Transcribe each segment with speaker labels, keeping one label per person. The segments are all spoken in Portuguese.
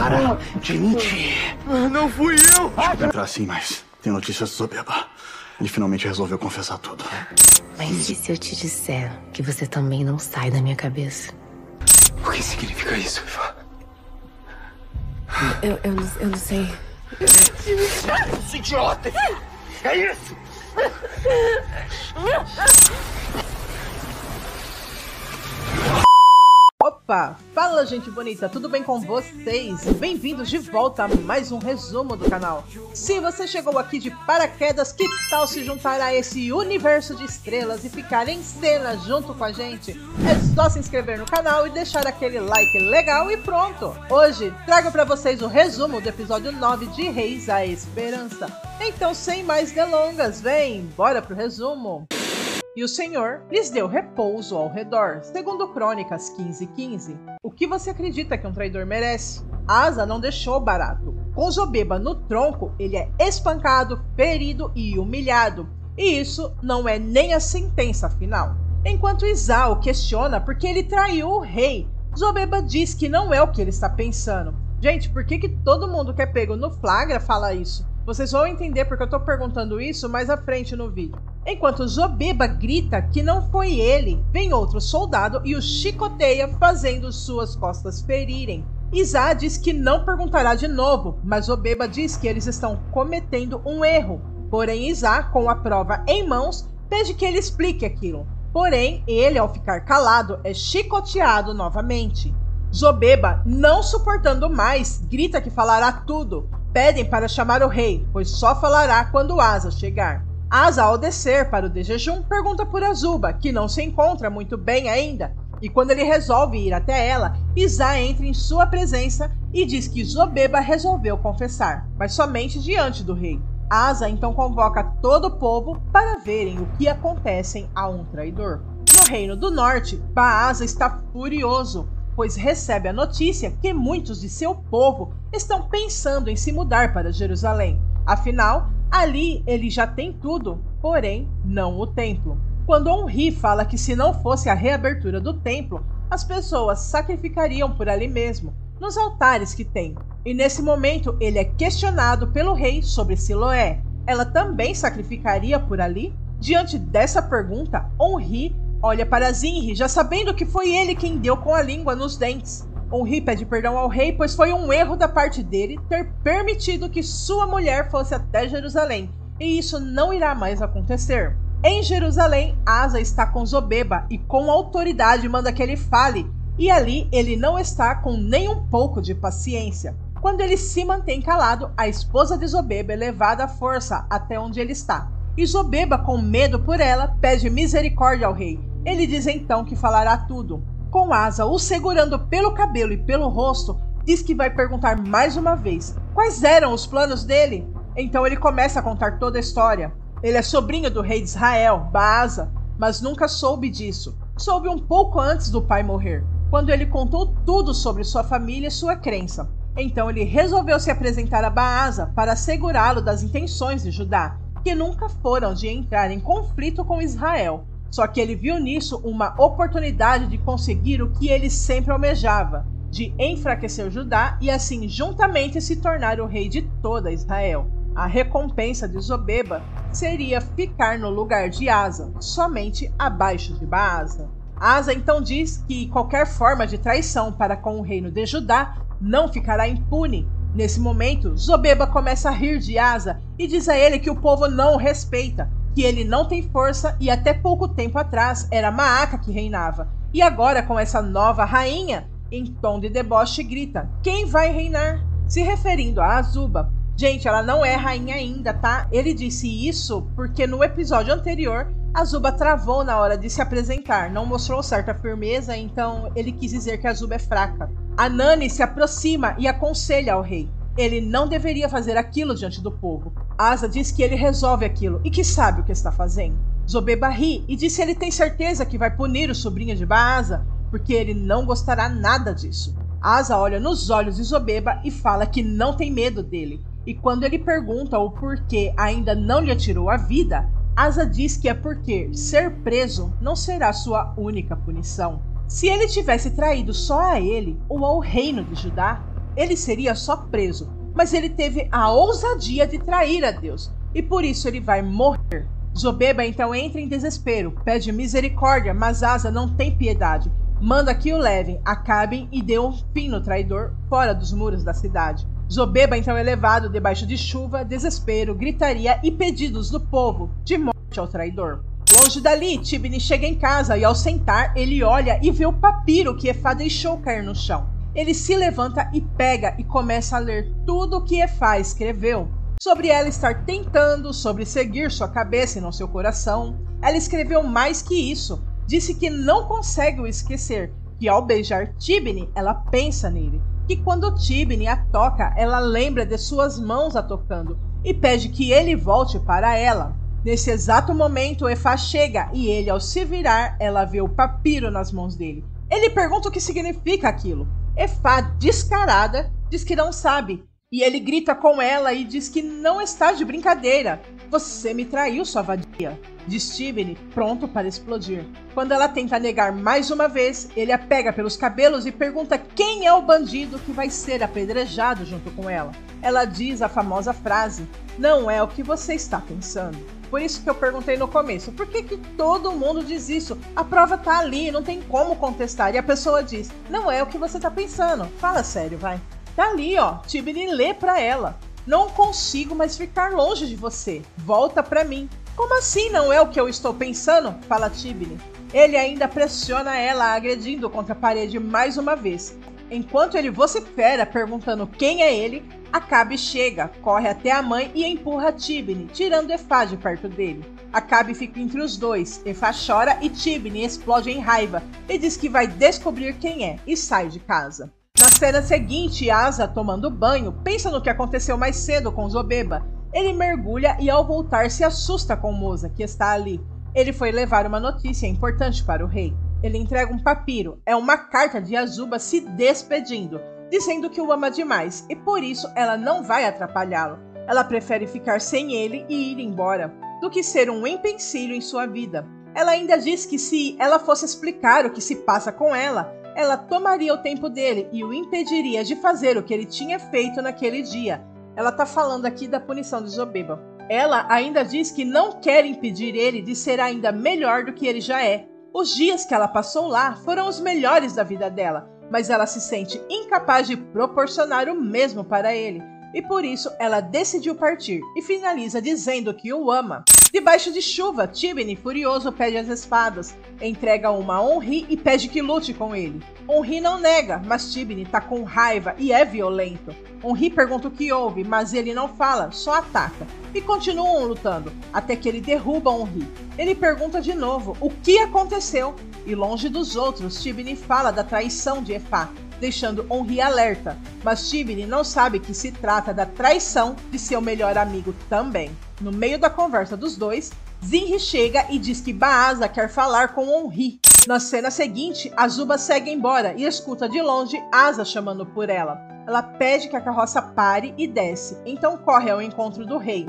Speaker 1: Para de mentir.
Speaker 2: Não fui eu.
Speaker 1: Entrar sim, mas tem notícias do Zobeba. Ele finalmente resolveu confessar tudo.
Speaker 3: Mas e se eu te disser que você também não sai da minha cabeça?
Speaker 2: O que significa isso, Ivan?
Speaker 3: Eu não sei.
Speaker 2: Esse idiota! É isso!
Speaker 4: Opa! Fala, gente bonita, tudo bem com vocês? Bem-vindos de volta a mais um resumo do canal. Se você chegou aqui de paraquedas, que tal se juntar a esse universo de estrelas e ficar em cena junto com a gente? É só se inscrever no canal e deixar aquele like legal e pronto! Hoje trago para vocês o resumo do episódio 9 de Reis à Esperança. Então, sem mais delongas, vem, bora pro resumo! E o Senhor lhes deu repouso ao redor, segundo Crônicas 15:15. O que você acredita que um traidor merece? Asa não deixou barato. Com Zobeba no tronco, ele é espancado, ferido e humilhado. E isso não é nem a sentença final. Enquanto Isá o questiona porque ele traiu o rei, Zobeba diz que não é o que ele está pensando. Gente, por que todo mundo que é pego no flagra fala isso? Vocês vão entender porque eu tô perguntando isso mais à frente no vídeo. Enquanto Zobeba grita que não foi ele, vem outro soldado e o chicoteia, fazendo suas costas ferirem. Isá diz que não perguntará de novo, mas Zobeba diz que eles estão cometendo um erro. Porém, Isá, com a prova em mãos, pede que ele explique aquilo. Porém, ele, ao ficar calado, é chicoteado novamente. Zobeba, não suportando mais, grita que falará tudo. Pedem para chamar o rei, pois só falará quando Asa chegar. Asa, ao descer para o de jejum, pergunta por Azuba, que não se encontra muito bem ainda. E quando ele resolve ir até ela, Isá entra em sua presença e diz que Zobeba resolveu confessar, mas somente diante do rei. Asa então convoca todo o povo para verem o que acontece a um traidor. No Reino do Norte, Baasa está furioso, pois recebe a notícia que muitos de seu povo estão pensando em se mudar para Jerusalém. Afinal, ali ele já tem tudo, porém não o templo. Quando Onri fala que se não fosse a reabertura do templo, as pessoas sacrificariam por ali mesmo, nos altares que tem. E nesse momento ele é questionado pelo rei sobre Siloé. Ela também sacrificaria por ali? Diante dessa pergunta, Onri olha para Zinri, já sabendo que foi ele quem deu com a língua nos dentes. Onri pede perdão ao rei, pois foi um erro da parte dele ter permitido que sua mulher fosse até Jerusalém, e isso não irá mais acontecer. Em Jerusalém, Asa está com Zobeba e com autoridade manda que ele fale, e ali ele não está com nem um pouco de paciência. Quando ele se mantém calado, a esposa de Zobeba é levada à força até onde ele está. E Zobeba, com medo por ela, pede misericórdia ao rei. Ele diz então que falará tudo. Com Asa o segurando pelo cabelo e pelo rosto, diz que vai perguntar mais uma vez quais eram os planos dele. Então ele começa a contar toda a história. Ele é sobrinho do rei de Israel, Baasa, mas nunca soube disso. Soube um pouco antes do pai morrer, quando ele contou tudo sobre sua família e sua crença. Então ele resolveu se apresentar a Baasa para segurá-lo das intenções de Judá, que nunca foram de entrar em conflito com Israel. Só que ele viu nisso uma oportunidade de conseguir o que ele sempre almejava, de enfraquecer Judá e assim juntamente se tornar o rei de toda Israel. A recompensa de Zobeba seria ficar no lugar de Asa, somente abaixo de Baasa. Asa então diz que qualquer forma de traição para com o reino de Judá não ficará impune. Nesse momento, Zobeba começa a rir de Asa e diz a ele que o povo não o respeita, que ele não tem força e até pouco tempo atrás era Maaca que reinava. E agora, com essa nova rainha, em tom de deboche grita: quem vai reinar? Se referindo a Azuba. Gente, ela não é rainha ainda, tá? Ele disse isso porque no episódio anterior, Azuba travou na hora de se apresentar, não mostrou certa firmeza, então ele quis dizer que Azuba é fraca. Anani se aproxima e aconselha ao rei. Ele não deveria fazer aquilo diante do povo. Asa diz que ele resolve aquilo e que sabe o que está fazendo. Zobeba ri e diz que ele tem certeza que vai punir o sobrinho de Baasa, porque ele não gostará nada disso. Asa olha nos olhos de Zobeba e fala que não tem medo dele. E quando ele pergunta o porquê ainda não lhe tirou a vida, Asa diz que é porque ser preso não será sua única punição. Se ele tivesse traído só a ele ou ao reino de Judá, ele seria só preso, mas ele teve a ousadia de trair a Deus, e por isso ele vai morrer. Zobeba então entra em desespero, pede misericórdia, mas Asa não tem piedade. Manda que o levem, acabem e dê um fim no traidor fora dos muros da cidade. Zobeba então é levado debaixo de chuva, desespero, gritaria e pedidos do povo de morte ao traidor. Longe dali, Tibni chega em casa e ao sentar, ele olha e vê o papiro que Efá deixou cair no chão. Ele se levanta e pega e começa a ler tudo o que Efá escreveu. Sobre ela estar tentando, sobre seguir sua cabeça e não seu coração. Ela escreveu mais que isso. Disse que não consegue o esquecer, que ao beijar Tibni, ela pensa nele. Que quando Tibni a toca, ela lembra de suas mãos a tocando e pede que ele volte para ela. Nesse exato momento, Efá chega e ele, ao se virar, ela vê o papiro nas mãos dele. Ele pergunta o que significa aquilo. Efá, descarada, diz que não sabe. E ele grita com ela e diz que não está de brincadeira. Você me traiu, sua vadia, diz Tibni, pronto para explodir. Quando ela tenta negar mais uma vez, ele a pega pelos cabelos e pergunta quem é o bandido que vai ser apedrejado junto com ela. Ela diz a famosa frase, não é o que você está pensando. Por isso que eu perguntei no começo, por que todo mundo diz isso? A prova tá ali, não tem como contestar. E a pessoa diz, não é o que você tá pensando. Fala sério, vai. Tá ali, ó. Tibni lê pra ela. Não consigo mais ficar longe de você. Volta pra mim. Como assim não é o que eu estou pensando? Fala Tibni. Ele ainda pressiona ela, agredindo contra a parede mais uma vez. Enquanto ele vocifera perguntando quem é ele, Acabe chega, corre até a mãe e empurra Tibni, tirando Efá de perto dele. Acabe fica entre os dois, Efá chora e Tibni explode em raiva e diz que vai descobrir quem é e sai de casa. Na cena seguinte, Asa, tomando banho, pensa no que aconteceu mais cedo com Zobeba. Ele mergulha e ao voltar se assusta com Moza, que está ali. Ele foi levar uma notícia importante para o rei. Ele entrega um papiro, é uma carta de Azuba se despedindo, dizendo que o ama demais e por isso ela não vai atrapalhá-lo. Ela prefere ficar sem ele e ir embora, do que ser um empecilho em sua vida. Ela ainda diz que se ela fosse explicar o que se passa com ela tomaria o tempo dele e o impediria de fazer o que ele tinha feito naquele dia. Ela tá falando aqui da punição de Zobeba. Ela ainda diz que não quer impedir ele de ser ainda melhor do que ele já é. Os dias que ela passou lá foram os melhores da vida dela, mas ela se sente incapaz de proporcionar o mesmo para ele. E por isso ela decidiu partir e finaliza dizendo que o ama. Debaixo de chuva, Tibni, furioso, pede as espadas, entrega uma a Onri e pede que lute com ele. Onri não nega, mas Tibni tá com raiva e é violento. Onri pergunta o que houve, mas ele não fala, só ataca. E continuam lutando, até que ele derruba Onri. Ele pergunta de novo o que aconteceu, e longe dos outros, Tibni fala da traição de Efá, deixando Onri alerta, mas Tibni não sabe que se trata da traição de seu melhor amigo também. No meio da conversa dos dois, Zinri chega e diz que Baasa quer falar com Onri. Na cena seguinte, Azuba segue embora e escuta de longe Asa chamando por ela. Ela pede que a carroça pare e desce, então corre ao encontro do rei.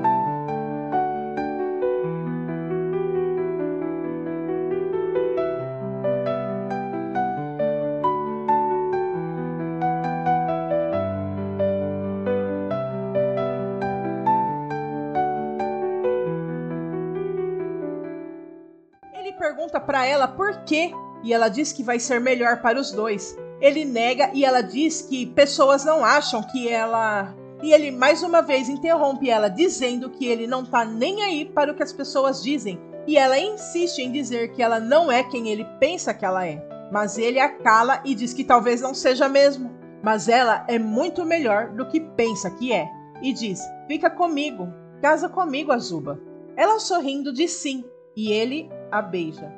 Speaker 4: Pergunta para ela por quê, e ela diz que vai ser melhor para os dois. Ele nega e ela diz que pessoas não acham que ela... E ele mais uma vez interrompe ela, dizendo que ele não tá nem aí para o que as pessoas dizem, e ela insiste em dizer que ela não é quem ele pensa que ela é. Mas ele a cala e diz que talvez não seja mesmo, mas ela é muito melhor do que pensa que é, e diz, fica comigo, casa comigo, Azuba. Ela sorrindo diz sim, e ele a beija.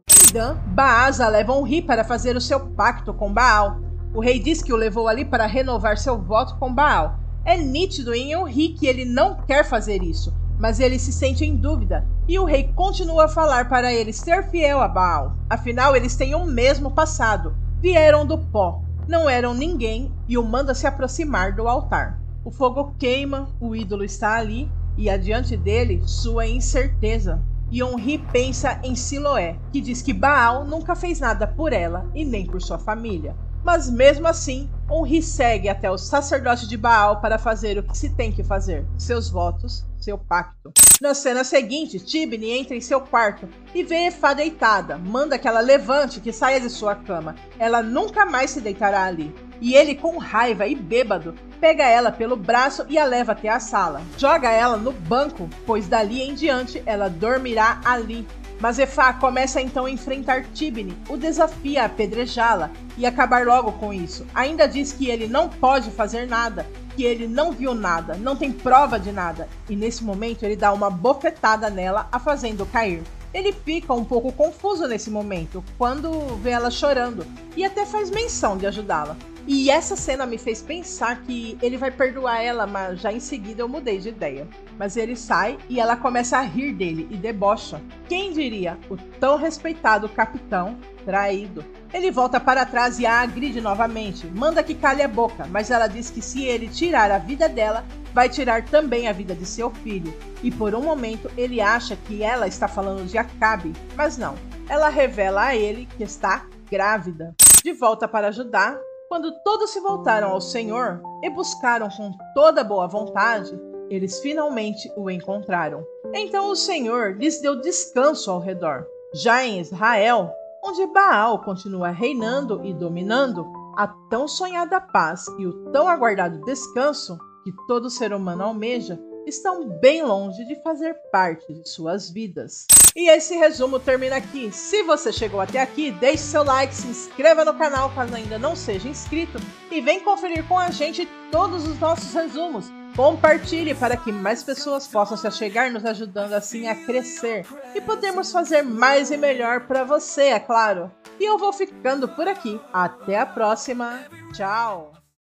Speaker 4: Em Dan, Baasa leva Onri para fazer o seu pacto com Baal. O rei diz que o levou ali para renovar seu voto com Baal. É nítido em Onri que ele não quer fazer isso, mas ele se sente em dúvida, e o rei continua a falar para ele ser fiel a Baal. Afinal, eles têm o mesmo passado, vieram do pó. não eram ninguém e o manda se aproximar do altar. O fogo queima, o ídolo está ali e adiante dele sua incerteza. Yon-hee pensa em Siloé, que diz que Baal nunca fez nada por ela e nem por sua família. Mas mesmo assim, On-hee segue até o sacerdote de Baal para fazer o que se tem que fazer, seus votos, seu pacto. Na cena seguinte, Tibni entra em seu quarto e vê Efá deitada, manda que ela levante, que saia de sua cama. Ela nunca mais se deitará ali. E ele, com raiva e bêbado, pega ela pelo braço e a leva até a sala. Joga ela no banco, pois dali em diante ela dormirá ali. Mas Efá começa então a enfrentar Tibni, o desafia a apedrejá-la e acabar logo com isso. Ainda diz que ele não pode fazer nada, que ele não viu nada, não tem prova de nada. E nesse momento ele dá uma bofetada nela, a fazendo cair. Ele fica um pouco confuso nesse momento, quando vê ela chorando, e até faz menção de ajudá-la. E essa cena me fez pensar que ele vai perdoar ela, mas já em seguida eu mudei de ideia. Mas ele sai e ela começa a rir dele e debocha. Quem diria? O tão respeitado capitão traído. Ele volta para trás e a agride novamente, manda que cale a boca, mas ela diz que se ele tirar a vida dela, vai tirar também a vida de seu filho. E por um momento ele acha que ela está falando de Acabe, mas não. Ela revela a ele que está grávida. De volta para Judá, quando todos se voltaram ao Senhor e buscaram com toda boa vontade, eles finalmente o encontraram. Então o Senhor lhes deu descanso ao redor. Já em Israel, onde Baal continua reinando e dominando, a tão sonhada paz e o tão aguardado descanso que todo ser humano almeja estão bem longe de fazer parte de suas vidas. E esse resumo termina aqui. Se você chegou até aqui, deixe seu like, se inscreva no canal caso ainda não seja inscrito e vem conferir com a gente todos os nossos resumos. Compartilhe para que mais pessoas possam se achegar, nos ajudando assim a crescer e podermos fazer mais e melhor para você, é claro. E eu vou ficando por aqui. Até a próxima. Tchau!